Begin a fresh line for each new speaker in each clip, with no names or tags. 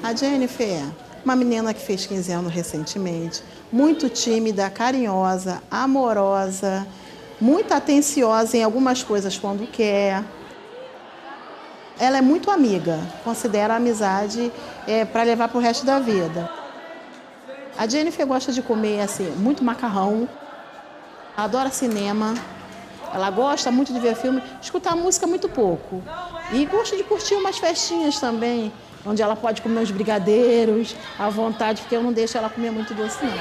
A Jennifer, uma menina que fez 15 anos recentemente, muito tímida, carinhosa, amorosa, muito atenciosa em algumas coisas quando quer. Ela é muito amiga, considera a amizade para levar para o resto da vida. A Jennifer gosta de comer assim, muito macarrão, adora cinema, ela gosta muito de ver filme, escutar música muito pouco. E gosta de curtir umas festinhas também, onde ela pode comer uns brigadeiros à vontade, porque eu não deixo ela comer muito doce, não.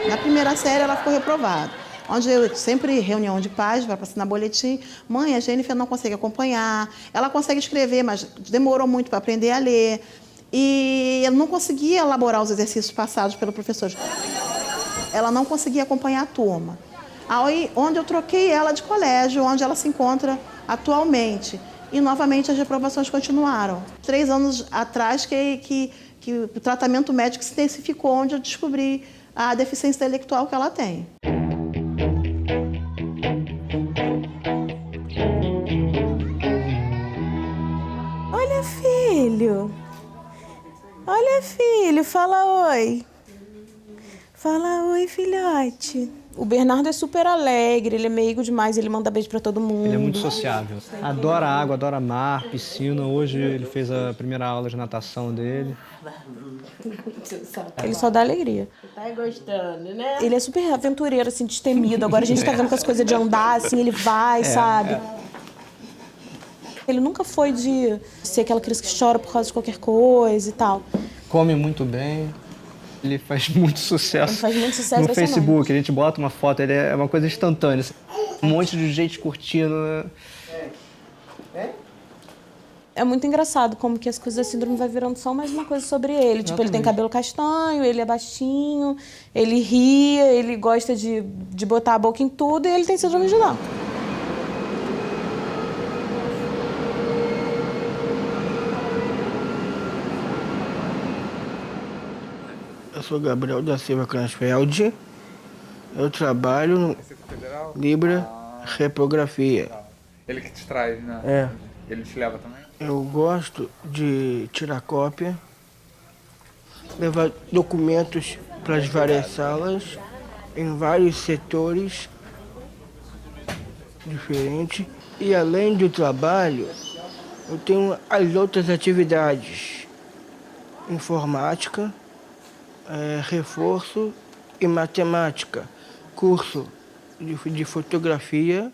Na primeira série ela ficou reprovada, onde eu sempre reunião de pais, vai assinar boletim. Mãe, a Jennifer não consegue acompanhar, ela consegue escrever, mas demorou muito para aprender a ler. E eu não conseguia elaborar os exercícios passados pelo professor. Ela não conseguia acompanhar a turma. Aí, onde eu troquei ela de colégio, onde ela se encontra atualmente. E, novamente, as reprovações continuaram. 3 anos atrás que o tratamento médico se intensificou, onde eu descobri a deficiência intelectual que ela tem.
Olha, filho. Olha, filho, fala oi. Fala oi, filhote. O Bernardo é super alegre, ele é meigo demais, ele manda beijo pra todo mundo.
Ele é muito sociável. Adora água, adora mar, piscina. Hoje ele fez a primeira aula de natação dele.
Ele só dá alegria.
Tá gostando, né?
Ele é super aventureiro, assim, destemido. Agora a gente tá vendo com as coisas de andar, assim, ele vai, sabe? Ele nunca foi de ser aquela criança que chora por causa de qualquer coisa e tal.
Come muito bem. Ele faz muito sucesso,
Ele faz muito sucesso
no Facebook. A gente bota uma foto, ele é uma coisa instantânea. Um monte de gente curtindo.
É muito engraçado como que as coisas da síndrome vai virando só mais uma coisa sobre ele. Tipo, ele tem cabelo castanho, ele é baixinho, ele ri, ele gosta de botar a boca em tudo e ele tem síndrome de Down.
Eu sou Gabriel da Silva Kransfeld. Eu trabalho no Libra Reprografia.
Ele que te traz, né?
É.
Ele te leva também?
Eu gosto de tirar cópia, levar documentos para as várias salas, em vários setores diferentes. E além do trabalho, eu tenho as outras atividades. Informática, reforço e matemática, curso de fotografia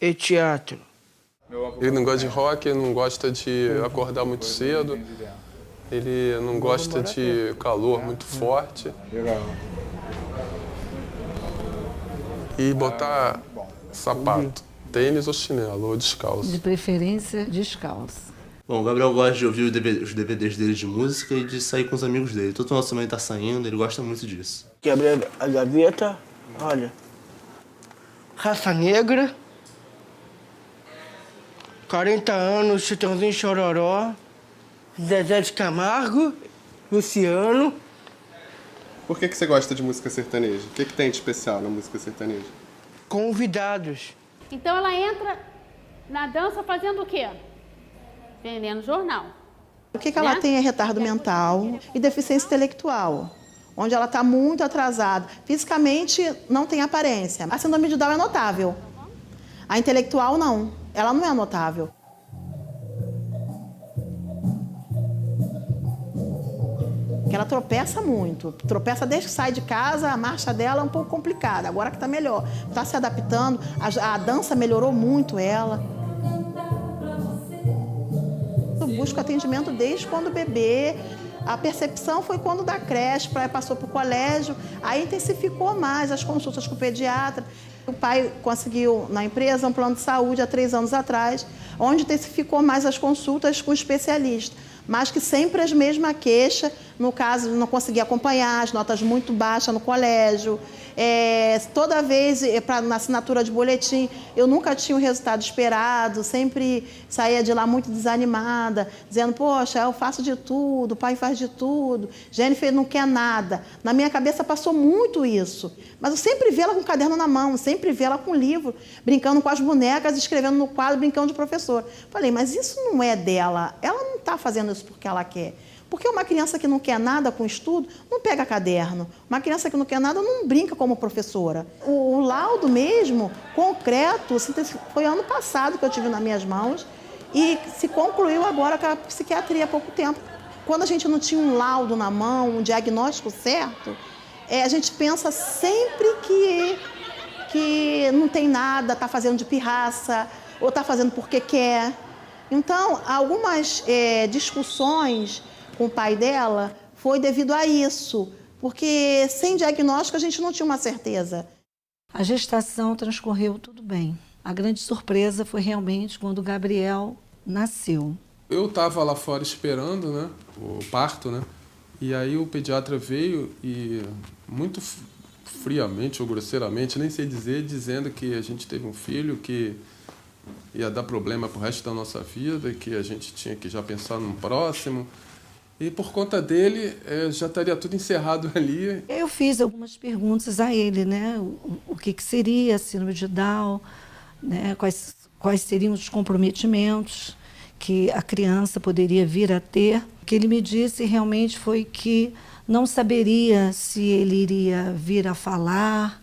e teatro.
Ele não gosta de rock, ele não gosta de acordar muito cedo, ele não gosta de calor muito forte. E botar sapato, tênis ou chinelo, ou descalço.
De preferência, descalço.
Bom, o Gabriel gosta de ouvir os DVDs dele de música e de sair com os amigos dele. Todo final de semana ele tá saindo, ele gosta muito disso.
Quebrei a gaveta, olha. Raça Negra, 40 anos, Chitãozinho Chororó, Zezé de Camargo, Luciano.
Por que você gosta de música sertaneja? O que tem de especial na música sertaneja?
Convidados.
Então ela entra na dança fazendo o quê? Vendendo jornal.
O que ela tem é retardo mental e deficiência intelectual, onde ela está muito atrasada. Fisicamente não tem aparência. A síndrome de Down é notável. A intelectual não, ela não é notável. Ela tropeça muito, tropeça desde que sai de casa, a marcha dela é um pouco complicada, agora que está melhor. Está se adaptando, a dança melhorou muito ela. Eu busco atendimento desde quando bebê. A percepção foi quando da creche, passou para o colégio, aí intensificou mais as consultas com o pediatra. O pai conseguiu na empresa um plano de saúde há 3 anos atrás, onde intensificou mais as consultas com o especialista, mas que sempre as mesmas queixas, no caso, não conseguia acompanhar, as notas muito baixas no colégio. Toda vez, na assinatura de boletim, eu nunca tinha o resultado esperado, sempre saía de lá muito desanimada, dizendo, poxa, eu faço de tudo, o pai faz de tudo, Jennifer não quer nada. Na minha cabeça passou muito isso, mas eu sempre vi ela com o caderno na mão, sempre vi ela com o livro, brincando com as bonecas, escrevendo no quadro, brincando de professor. Falei, mas isso não é dela, ela não está fazendo isso porque ela quer. Porque uma criança que não quer nada com estudo, não pega caderno. Uma criança que não quer nada, não brinca como professora. O laudo mesmo, concreto, foi ano passado que eu tive nas minhas mãos e se concluiu agora com a psiquiatria há pouco tempo. Quando a gente não tinha um laudo na mão, um diagnóstico certo, a gente pensa sempre que não tem nada, está fazendo de pirraça ou está fazendo porque quer. Então, algumas discussões com o pai dela foi devido a isso, porque sem diagnóstico a gente não tinha uma certeza.
A gestação transcorreu tudo bem. A grande surpresa foi realmente quando o Gabriel nasceu.
Eu estava lá fora esperando, né, o parto, né, e aí o pediatra veio e muito friamente ou grosseiramente, nem sei dizer, dizendo que a gente teve um filho que ia dar problema pro resto da nossa vida e que a gente tinha que já pensar no próximo. E por conta dele, já estaria tudo encerrado ali.
Eu fiz algumas perguntas a ele, né? O que seria a síndrome de Down, né? Quais seriam os comprometimentos que a criança poderia vir a ter. O que ele me disse realmente foi que não saberia se ele iria vir a falar,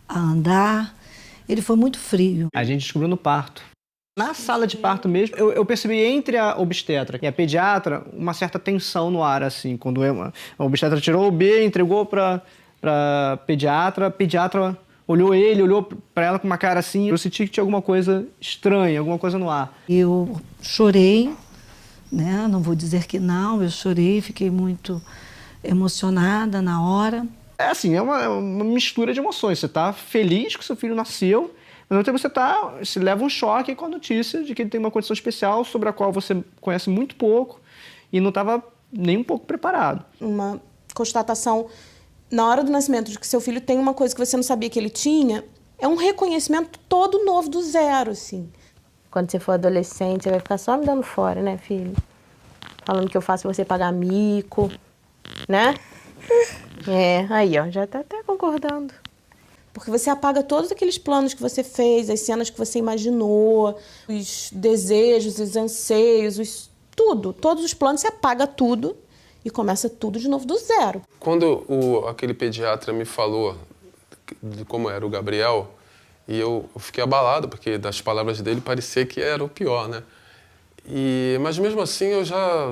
a andar. Ele foi muito frio.
A gente descobriu no parto. Na sala de parto mesmo, eu percebi entre a obstetra e a pediatra uma certa tensão no ar, assim. Quando a obstetra tirou o B, entregou para a pediatra olhou para ela com uma cara assim. Eu senti que tinha alguma coisa estranha, alguma coisa no ar.
Eu chorei, né? Não vou dizer que não, eu chorei, fiquei muito emocionada na hora.
É assim, é uma mistura de emoções. Você está feliz que seu filho nasceu, mas ao mesmo tempo você leva um choque com a notícia de que ele tem uma condição especial sobre a qual você conhece muito pouco e não estava nem um pouco preparado.
Uma constatação na hora do nascimento de que seu filho tem uma coisa que você não sabia que ele tinha, é um reconhecimento todo novo do zero, assim. Quando você for adolescente, você vai ficar só me dando fora, né, filho? Falando que eu faço você pagar mico, né? Aí, ó, já tá até concordando. Porque você apaga todos aqueles planos que você fez, as cenas que você imaginou, os desejos, os anseios, tudo. Todos os planos, você apaga tudo e começa tudo de novo do zero.
Quando aquele pediatra me falou de como era o Gabriel, e eu fiquei abalado, porque das palavras dele parecia que era o pior, né? Mas mesmo assim eu já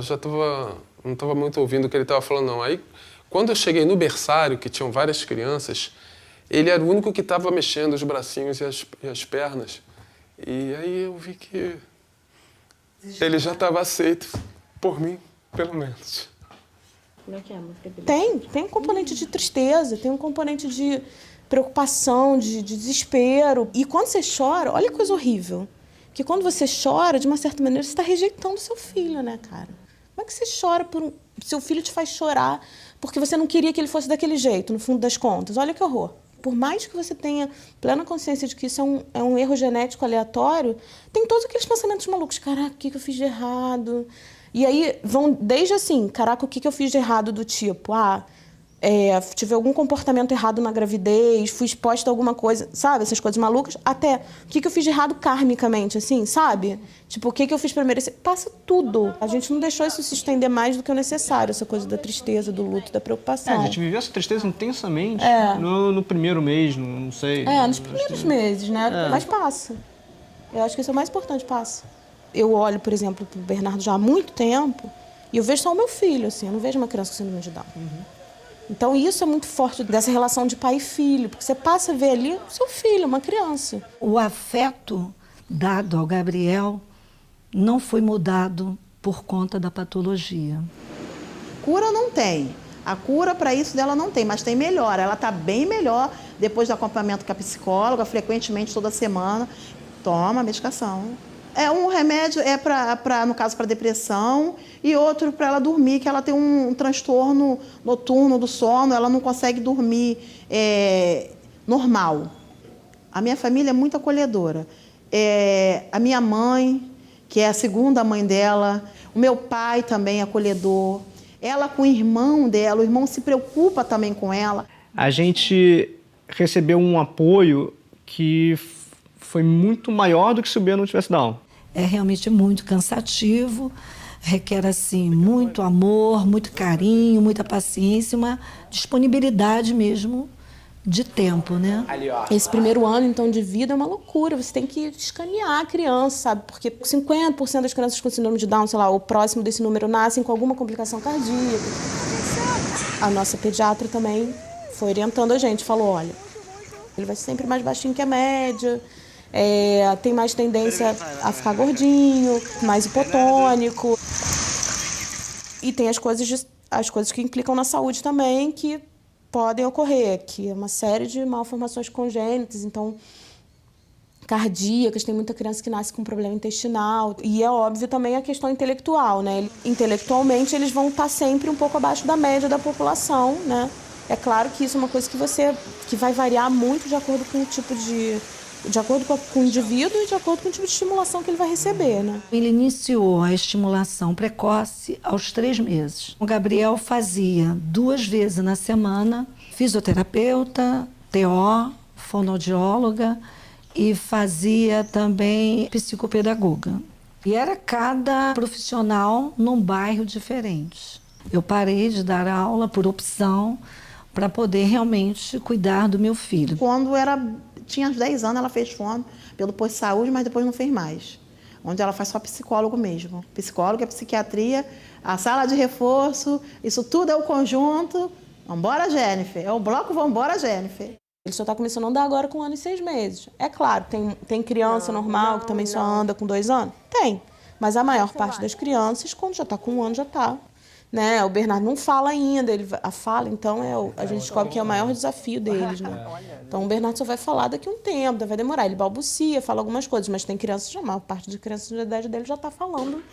não estava muito ouvindo o que ele estava falando, não. Aí, quando eu cheguei no berçário, que tinham várias crianças, ele era o único que estava mexendo os bracinhos e as pernas. E aí eu vi que ele já estava aceito por mim, pelo menos.
Tem um componente de tristeza, tem um componente de preocupação, de desespero. E quando você chora, olha que coisa horrível. Porque quando você chora, de uma certa maneira, você está rejeitando seu filho, né, cara? Como é que você chora seu filho te faz chorar porque você não queria que ele fosse daquele jeito, no fundo das contas? Olha que horror. Por mais que você tenha plena consciência de que isso é um erro genético aleatório, tem todos aqueles pensamentos malucos. Caraca, o que eu fiz de errado? E aí vão desde assim, caraca, o que eu fiz de errado do tipo, tive algum comportamento errado na gravidez, fui exposta a alguma coisa, sabe? Essas coisas malucas. Até, o que eu fiz de errado karmicamente, assim, sabe? Tipo, o que eu fiz pra merecer? Passa tudo. A gente não deixou isso se estender mais do que o necessário, essa coisa da tristeza, do luto, da preocupação.
A gente viveu essa tristeza intensamente no primeiro mês, não sei.
Nos primeiros meses, né? Mas passa. Eu acho que isso é o mais importante, passa. Eu olho, por exemplo, pro Bernardo já há muito tempo e eu vejo só o meu filho, assim, eu não vejo uma criança com síndrome de Down. Então isso é muito forte dessa relação de pai e filho, porque você passa a ver ali o seu filho, uma criança.
O afeto dado ao Gabriel não foi mudado por conta da patologia.
Cura não tem. A cura para isso dela não tem, mas tem melhora. Ela está bem melhor depois do acompanhamento com a psicóloga, frequentemente toda semana. Toma a medicação. Um remédio no caso, para depressão, e outro para ela dormir, que ela tem um transtorno noturno do sono, ela não consegue dormir normal. A minha família é muito acolhedora. A minha mãe, que é a segunda mãe dela, o meu pai também é acolhedor. Ela com o irmão dela, o irmão se preocupa também com ela.
A gente recebeu um apoio que foi muito maior do que se o Bia não tivesse Down.
É realmente muito cansativo, requer assim muito amor, muito carinho, muita paciência, uma disponibilidade mesmo de tempo, né?
Esse primeiro ano, então, de vida é uma loucura. Você tem que escanear a criança, sabe? Porque 50% das crianças com síndrome de Down, sei lá, ou próximo desse número, nascem com alguma complicação cardíaca. A nossa pediatra também foi orientando a gente, falou, olha, ele vai ser sempre mais baixinho que a média, tem mais tendência a ficar gordinho, mais hipotônico. E tem as coisas que implicam na saúde também, que podem ocorrer, que é uma série de malformações congênitas, então cardíacas, tem muita criança que nasce com problema intestinal. E é óbvio também a questão intelectual, né? Intelectualmente eles vão estar sempre um pouco abaixo da média da população, né? É claro que isso é uma coisa que vai variar muito de acordo com o tipo de acordo com o indivíduo e de acordo com o tipo de estimulação que ele vai receber, né?
Ele iniciou a estimulação precoce aos 3 meses. O Gabriel fazia 2 vezes na semana fisioterapeuta, TO, fonoaudióloga e fazia também psicopedagoga. E era cada profissional num bairro diferente. Eu parei de dar aula por opção para poder realmente cuidar do meu filho.
Quando tinha 10 anos, ela fez fono pelo posto de saúde, mas depois não fez mais. Onde ela faz só psicólogo mesmo. Psicólogo é psiquiatria, a sala de reforço, isso tudo é o conjunto. Vambora, Jennifer. É o bloco Vambora, Jennifer.
Ele só está começando a andar agora com 1 ano e 6 meses. É claro, tem criança normal que também só anda com 2 anos? Tem. Mas a maior parte das crianças, quando já está com 1 ano, já está. Né? O Bernardo não fala ainda, a fala, então, a gente descobre que é o maior desafio deles, né? Então, o Bernardo só vai falar daqui a um tempo, vai demorar. Ele balbucia, fala algumas coisas, mas tem crianças, a maior parte de crianças da idade dele já está falando.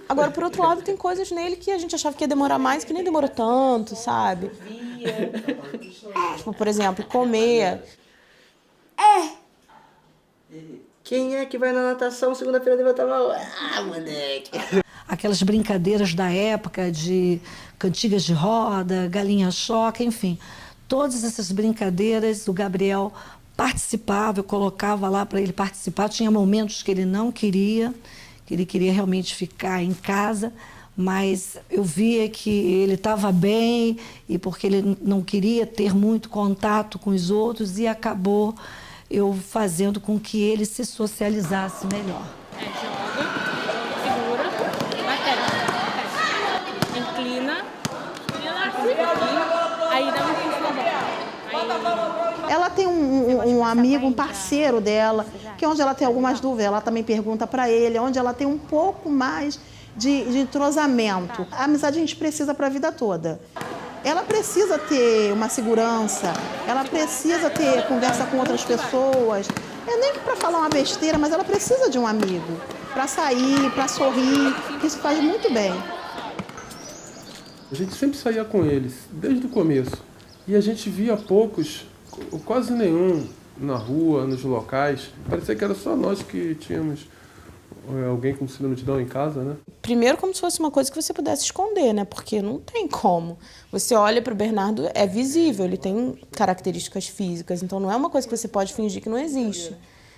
Agora, por outro lado, tem coisas nele que a gente achava que ia demorar mais, que nem demorou tanto, sabe? Tipo, por exemplo, comer.
Quem é que vai na natação segunda-feira levantar a mão? Ah, moleque!
Aquelas brincadeiras da época de cantigas de roda, galinha-choca, enfim. Todas essas brincadeiras, o Gabriel participava, eu colocava lá para ele participar. Tinha momentos que ele não queria, que ele queria realmente ficar em casa, mas eu via que ele estava bem e porque ele não queria ter muito contato com os outros e acabou eu fazendo com que ele se socializasse melhor.
Inclina. Aí dá um pouco.
Ela tem um amigo, um parceiro dela, que é onde ela tem algumas dúvidas, ela também pergunta para ele, onde ela tem um pouco mais de entrosamento. A amizade a gente precisa para a vida toda. Ela precisa ter uma segurança, ela precisa ter conversa com outras pessoas. Nem que para falar uma besteira, mas ela precisa de um amigo. Para sair, para sorrir, que isso faz muito bem.
A gente sempre saía com eles, desde o começo. E a gente via poucos, quase nenhum, na rua, nos locais. Parecia que era só nós que tínhamos alguém com síndrome de Down em casa, né?
Primeiro, como se fosse uma coisa que você pudesse esconder, né? Porque não tem como. Você olha para o Bernardo, é visível, ele tem características físicas, então não é uma coisa que você pode fingir que não existe.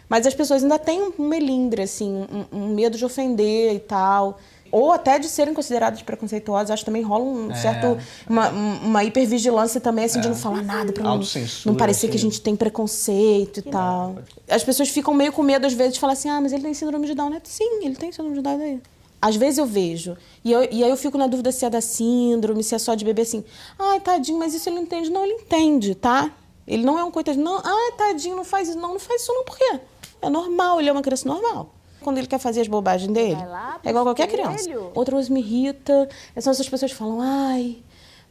Mas as pessoas ainda têm um melindre, assim, um medo de ofender e tal. Ou até de serem consideradas preconceituosas. Acho que também rola um certo... Uma hipervigilância também, assim, de não falar nada pra não parecer que a gente tem preconceito e tal. As pessoas ficam meio com medo, às vezes, de falar assim, mas ele tem síndrome de Down, né? Sim, ele tem síndrome de Down aí. Às vezes eu vejo, e aí eu fico na dúvida se é da síndrome, se é só de bebê assim. Ai, tadinho, mas isso ele não entende. Não, ele entende, tá? Ele não é um coitadinho. Não, tadinho, não faz isso. Não faz isso não, por quê? É normal, ele é uma criança normal. Quando ele quer fazer as bobagens dele, é igual qualquer criança. Outra coisa me irrita, são essas pessoas que falam,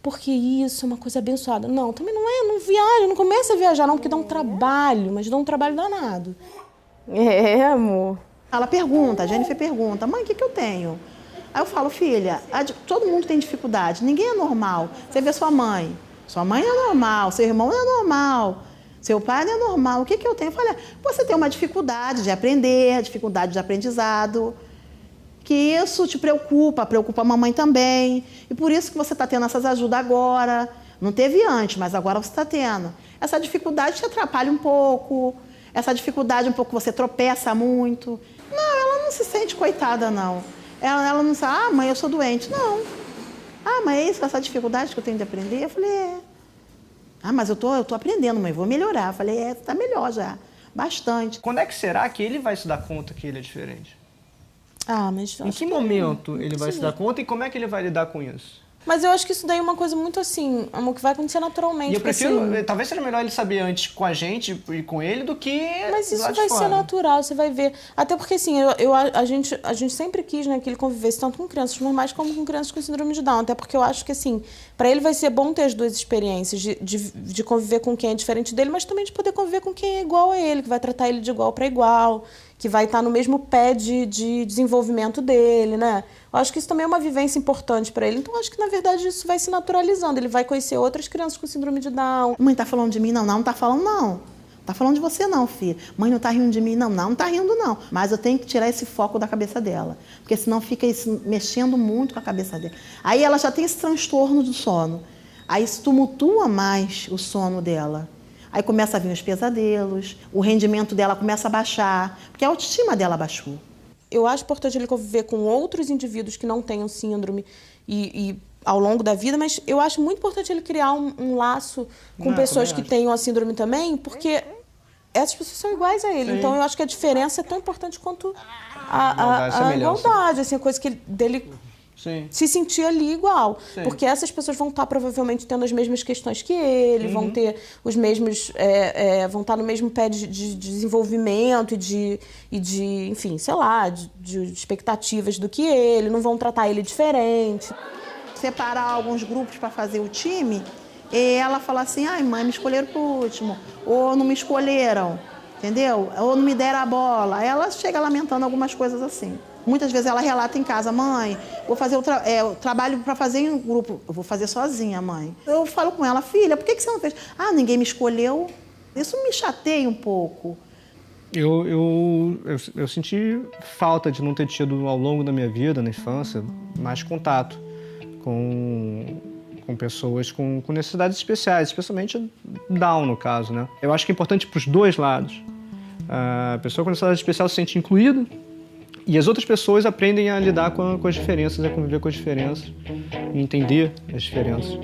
porque isso é uma coisa abençoada. Não, também não é, não viaja, não começa a viajar não, porque dá um trabalho, mas dá um trabalho danado. Amor.
Ela pergunta, a Jennifer pergunta, mãe, o que eu tenho? Aí eu falo, filha, todo mundo tem dificuldade, ninguém é normal. Você vê sua mãe não é normal, seu irmão não é normal, seu pai não é normal, o que eu tenho? Eu falei, você tem uma dificuldade de aprender, dificuldade de aprendizado, que isso te preocupa a mamãe também, e por isso que você está tendo essas ajudas agora. Não teve antes, mas agora você está tendo. Essa dificuldade te atrapalha um pouco, essa dificuldade um pouco você tropeça muito. Não, ela não se sente coitada, não. Ela não sabe, mãe, eu sou doente. Não. Mas é isso, essa dificuldade que eu tenho de aprender? Eu falei, mas eu tô aprendendo, mãe, vou melhorar. Eu falei, tá melhor já, bastante.
Quando é que será que ele vai se dar conta que ele é diferente?
Mas...
Em que momento ele vai se dar conta e como é que ele vai lidar com isso?
Mas eu acho que isso daí é uma coisa muito assim, amor, que vai acontecer naturalmente.
E eu prefiro, talvez seja melhor ele saber antes com a gente e com ele do que
Mas isso
lá de
vai
fora.
ser natural, você vai ver. Até porque assim, a gente sempre quis, né, que ele convivesse tanto com crianças normais como com crianças com síndrome de Down. Até porque eu acho que assim, pra ele vai ser bom ter as duas experiências de conviver com quem é diferente dele, mas também de poder conviver com quem é igual a ele, que vai tratar ele de igual para igual, que vai estar no mesmo pé de desenvolvimento dele, né? Eu acho que isso também é uma vivência importante para ele. Então, eu acho que, na verdade, isso vai se naturalizando. Ele vai conhecer outras crianças com síndrome de Down.
Mãe, tá falando de mim? Não tá falando, não. Tá falando de você, não, filha. Mãe, não tá rindo de mim? Não tá rindo, não. Mas eu tenho que tirar esse foco da cabeça dela. Porque senão fica isso mexendo muito com a cabeça dela. Aí ela já tem esse transtorno do sono. Aí isso tumultua mais o sono dela. Aí começa a vir os pesadelos, o rendimento dela começa a baixar, porque a autoestima dela baixou.
Eu acho importante ele conviver com outros indivíduos que não tenham síndrome e ao longo da vida, mas eu acho muito importante ele criar um laço com pessoas que tenham a síndrome também, porque essas pessoas são iguais a ele. Sim. Então eu acho que a diferença é tão importante quanto a igualdade, assim, a coisa que dele... Sim. Se sentir ali igual. Sim. Porque essas pessoas vão estar provavelmente tendo as mesmas questões que ele, vão ter os mesmos. Vão estar no mesmo pé de desenvolvimento e de, enfim, sei lá, de expectativas do que ele, não vão tratar ele diferente.
Separar alguns grupos para fazer o time, e ela fala assim: ai, mãe, me escolheram por último, ou não me escolheram, entendeu? Ou não me deram a bola. Aí ela chega lamentando algumas coisas assim. Muitas vezes ela relata em casa: mãe, vou fazer o trabalho para fazer em grupo, eu vou fazer sozinha, mãe. Eu falo com ela: filha, por que você não fez? Ninguém me escolheu. Isso me chateia um pouco.
Eu senti falta de não ter tido, ao longo da minha vida, na infância, mais contato com pessoas com necessidades especiais, especialmente Down, no caso, né? Eu acho que é importante para os dois lados. A pessoa com necessidade especial se sente incluída, e as outras pessoas aprendem a lidar com as diferenças, a conviver com as diferenças e entender as diferenças.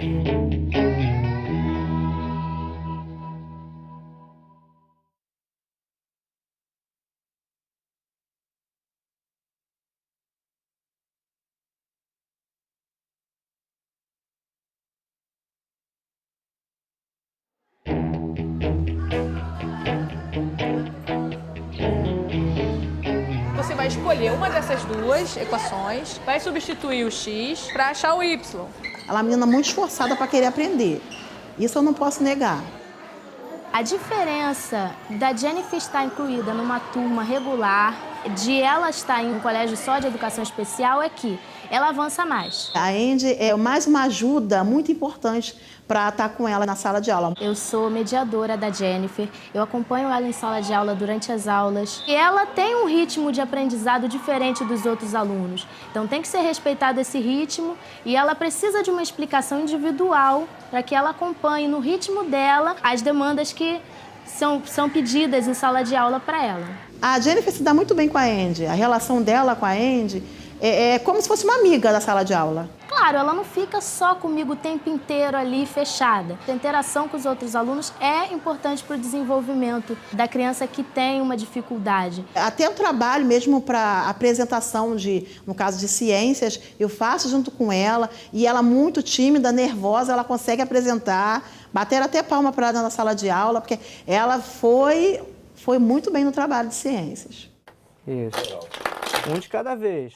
Você vai escolher uma dessas duas equações, vai substituir o x para achar o y.
Ela é uma menina muito esforçada para querer aprender. Isso eu não posso negar.
A diferença da Jennifer estar incluída numa turma regular, de ela estar em um colégio só de educação especial, é que ela avança mais.
A Andy é mais uma ajuda muito importante para estar com ela na sala de aula.
Eu sou mediadora da Jennifer, eu acompanho ela em sala de aula durante as aulas. E ela tem um ritmo de aprendizado diferente dos outros alunos. Então tem que ser respeitado esse ritmo e ela precisa de uma explicação individual para que ela acompanhe no ritmo dela as demandas que são pedidas em sala de aula para ela.
A Jennifer se dá muito bem com a Andy. A relação dela com a Andy é como se fosse uma amiga da sala de aula.
Claro, ela não fica só comigo o tempo inteiro ali fechada. A interação com os outros alunos é importante para o desenvolvimento da criança que tem uma dificuldade.
Até o trabalho mesmo para apresentação no caso de ciências, eu faço junto com ela, e ela muito tímida, nervosa, ela consegue apresentar, bater até palma para ela na sala de aula, porque ela foi muito bem no trabalho de ciências.
Isso. Um de cada vez.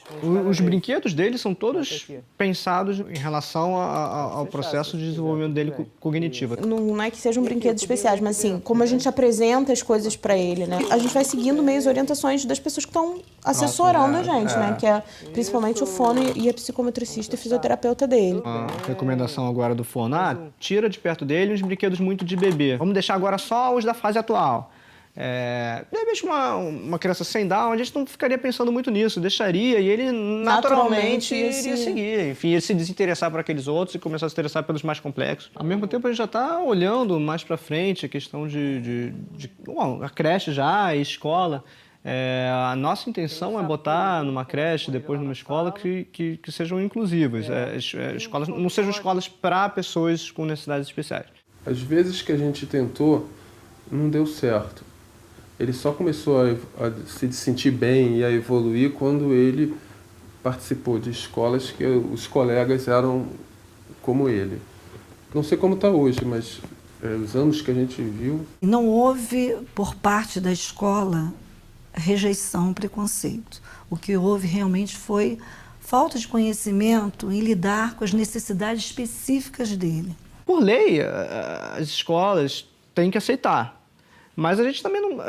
Os brinquedos dele são todos pensados em relação ao processo de desenvolvimento dele cognitivo.
Não é que sejam brinquedos especiais, mas assim, como a gente apresenta as coisas para ele, né? A gente vai seguindo meio as orientações das pessoas que estão assessorando a gente, né? Que é principalmente o fono e a psicometricista e fisioterapeuta dele.
A recomendação agora do fono, tira de perto dele os brinquedos muito de bebê. Vamos deixar agora só os da fase atual. De repente, uma criança sem Down, a gente não ficaria pensando muito nisso, deixaria e ele naturalmente iria seguir. Enfim, ia se desinteressar por aqueles outros e começar a se interessar pelos mais complexos. Ao mesmo tempo, a gente já está olhando mais para frente a questão bom, a creche já, a escola. A nossa intenção é botar numa creche, depois numa escola, que sejam inclusivas. Escolas, não sejam escolas para pessoas com necessidades especiais.
Às vezes que a gente tentou, não deu certo. Ele só começou a se sentir bem e a evoluir quando ele participou de escolas que os colegas eram como ele. Não sei como está hoje, mas os anos que a gente viu...
Não houve, por parte da escola, rejeição, preconceito. O que houve realmente foi falta de conhecimento em lidar com as necessidades específicas dele.
Por lei, as escolas têm que aceitar. Mas a gente também não...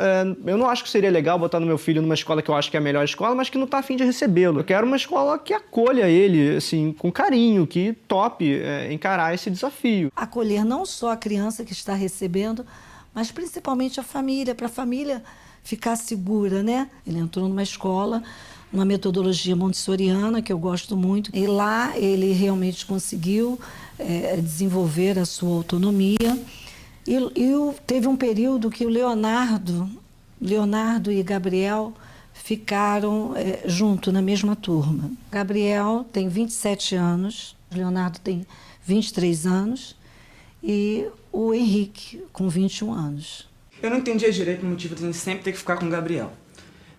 eu não acho que seria legal botar no meu filho numa escola que eu acho que é a melhor escola, mas que não está a fim de recebê-lo. Eu quero uma escola que acolha ele, assim, com carinho, que tope encarar esse desafio.
Acolher não só a criança que está recebendo, mas principalmente a família, para a família ficar segura, né? Ele entrou numa escola, uma metodologia montessoriana, que eu gosto muito, e lá ele realmente conseguiu desenvolver a sua autonomia. E teve um período que o Leonardo e Gabriel ficaram junto na mesma turma. Gabriel tem 27 anos, Leonardo tem 23 anos e o Henrique com 21 anos.
Eu não entendia direito o motivo de a gente sempre ter que ficar com o Gabriel.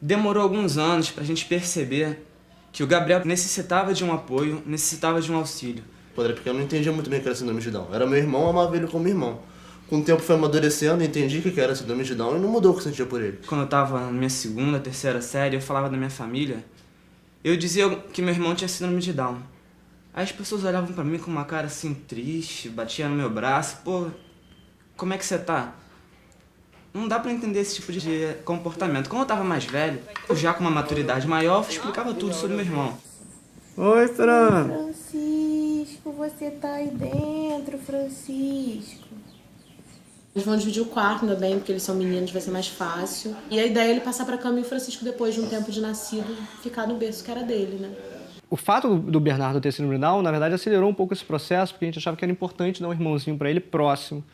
Demorou alguns anos para a gente perceber que o Gabriel necessitava de um apoio, necessitava de um auxílio.
Porque eu não entendia muito bem o que era síndrome de Down. Era meu irmão, amava ele como irmão. Com o tempo foi amadurecendo, entendi o que era síndrome de Down e não mudou o que eu sentia por ele.
Quando eu estava na minha segunda, terceira série, eu falava da minha família, eu dizia que meu irmão tinha síndrome de Down. Aí as pessoas olhavam pra mim com uma cara assim triste, batiam no meu braço, pô, como é que você tá? Não dá pra entender esse tipo de comportamento. Quando eu tava mais velho, eu já com uma maturidade maior, eu explicava tudo sobre meu irmão.
Oi, Fran.
Francisco, você tá aí dentro, Francisco. Eles vão dividir o quarto, ainda bem, porque eles são meninos, vai ser mais fácil. E a ideia é ele passar pra cama e o Francisco, depois de um tempo de nascido, ficar no berço que era dele, né?
O fato do Bernardo ter síndrome de Down, na verdade, acelerou um pouco esse processo, porque a gente achava que era importante dar um irmãozinho pra ele próximo,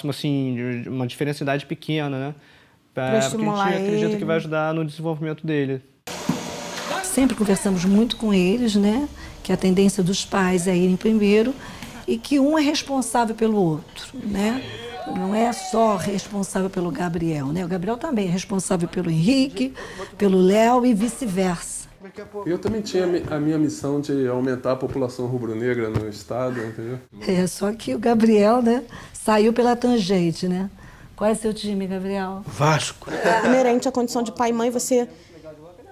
assim, de uma diferença de idade pequena, né? Porque a gente acredita que vai ajudar no desenvolvimento dele.
Sempre conversamos muito com eles, né? Que a tendência dos pais é irem primeiro e que um é responsável pelo outro, né? Não é só responsável pelo Gabriel, né? O Gabriel também é responsável pelo Henrique, pelo Léo e vice-versa.
Eu também tinha a minha missão de aumentar a população rubro-negra no estado, entendeu?
Só que o Gabriel, né, saiu pela tangente, né? Qual é seu time, Gabriel?
Vasco.
É inerente à condição de pai e mãe você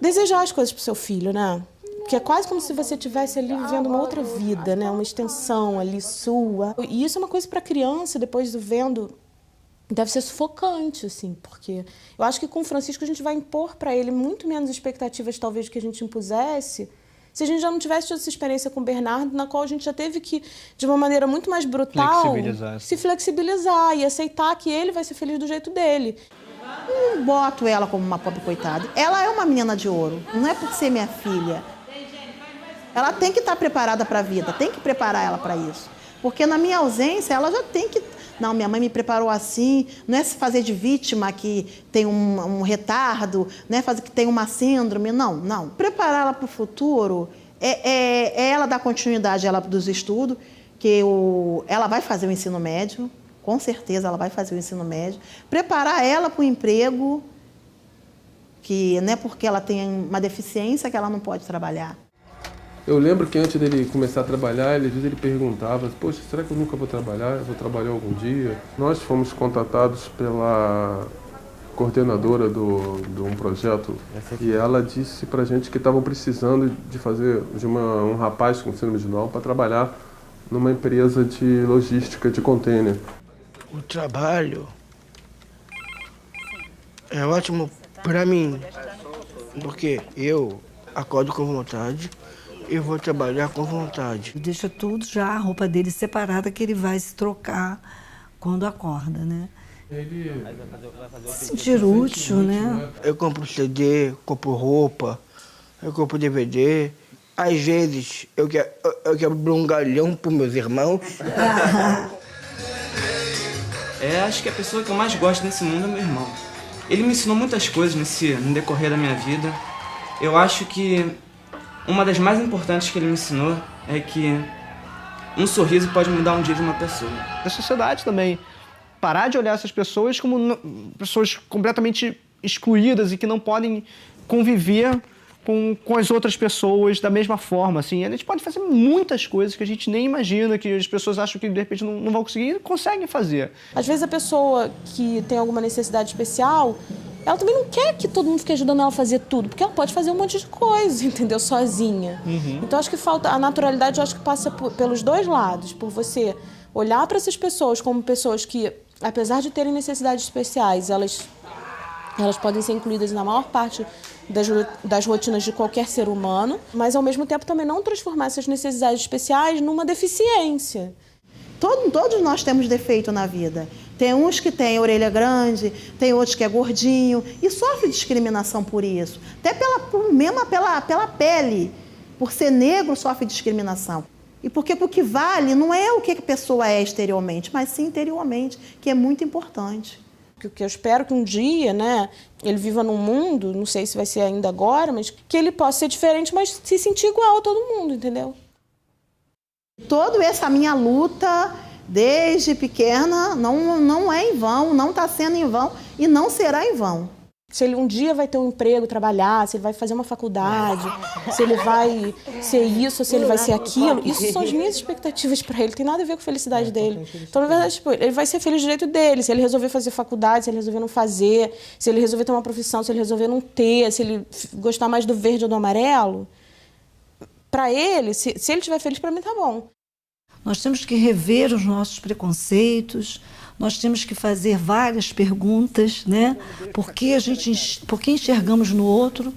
desejar as coisas pro seu filho, né? Porque é quase como se você estivesse ali vivendo uma outra vida, né? Uma extensão ali sua. E isso é uma coisa para criança, depois do vendo, deve ser sufocante, assim, porque eu acho que com o Francisco a gente vai impor para ele muito menos expectativas, talvez, do que a gente impusesse, se a gente já não tivesse tido essa experiência com o Bernardo, na qual a gente já teve que, de uma maneira muito mais brutal, se flexibilizar e aceitar que ele vai ser feliz do jeito dele.
Não boto ela como uma pobre coitada. Ela é uma menina de ouro, não é por ser minha filha. Ela tem que estar preparada para a vida, tem que preparar ela para isso. Porque na minha ausência, ela já tem que... Não, minha mãe me preparou assim, não é se fazer de vítima que tem um retardo, não é fazer que tem uma síndrome, não. Preparar ela para o futuro é ela dar continuidade dos estudos, que ela vai fazer o ensino médio, com certeza ela vai fazer o ensino médio. Preparar ela para o emprego, que não é porque ela tem uma deficiência que ela não pode trabalhar.
Eu lembro que antes dele começar a trabalhar, às vezes ele perguntava, poxa, será que eu nunca vou trabalhar? Eu vou trabalhar algum dia? Nós fomos contatados pela coordenadora de um projeto, e ela disse pra gente que estavam precisando de um rapaz com síndrome de Down para trabalhar numa empresa de logística de container.
O trabalho é ótimo para mim, porque eu acordo com vontade e vou trabalhar com vontade.
Deixa tudo já, a roupa dele separada, que ele vai se trocar quando acorda, né? Se sentir útil, né?
Eu compro CD, compro roupa, eu compro DVD. Às vezes eu quebro um galhão para meus irmãos.
Acho que a pessoa que eu mais gosto nesse mundo é meu irmão. Ele me ensinou muitas coisas no decorrer da minha vida. Eu acho que uma das mais importantes que ele me ensinou é que um sorriso pode mudar um dia de uma pessoa.
Da sociedade também. Parar de olhar essas pessoas como pessoas completamente excluídas e que não podem conviver com as outras pessoas da mesma forma, assim. A gente pode fazer muitas coisas que a gente nem imagina, que as pessoas acham que de repente não vão conseguir e conseguem fazer.
Às vezes a pessoa que tem alguma necessidade especial, ela também não quer que todo mundo fique ajudando ela a fazer tudo, porque ela pode fazer um monte de coisa, entendeu? Sozinha. Então acho que falta, a naturalidade eu acho que passa pelos dois lados, por você olhar para essas pessoas como pessoas que, apesar de terem necessidades especiais, elas podem ser incluídas na maior parte das rotinas de qualquer ser humano, mas ao mesmo tempo também não transformar essas necessidades especiais numa deficiência.
Todos nós temos defeito na vida. Tem uns que têm orelha grande, tem outros que é gordinho e sofre discriminação por isso. Até pela pele, por ser negro sofre discriminação. E porque o que vale não é o que a pessoa é exteriormente, mas sim interiormente, que é muito importante.
O que eu espero que um dia, né, ele viva num mundo, não sei se vai ser ainda agora, mas que ele possa ser diferente, mas se sentir igual a todo mundo, entendeu?
Toda essa minha luta, desde pequena, não é em vão, não está sendo em vão e não será em vão.
Se ele um dia vai ter um emprego, trabalhar, se ele vai fazer uma faculdade, se ele vai ser isso, se ele vai ser aquilo, isso são as minhas expectativas para ele, tem nada a ver com a felicidade dele. Então, na verdade, tipo, ele vai ser feliz do jeito dele, se ele resolver fazer faculdade, se ele resolver não fazer, se ele resolver ter uma profissão, se ele resolver não ter, se ele gostar mais do verde ou do amarelo, para ele, se ele estiver feliz, para mim tá bom.
Nós temos que rever os nossos preconceitos, nós temos que fazer várias perguntas, né? Por que enxergamos no outro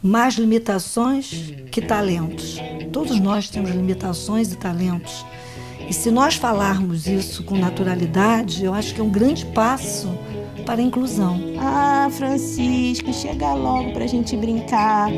mais limitações que talentos? Todos nós temos limitações e talentos. E se nós falarmos isso com naturalidade, eu acho que é um grande passo para a inclusão.
Ah, Francisco, chega logo pra gente brincar.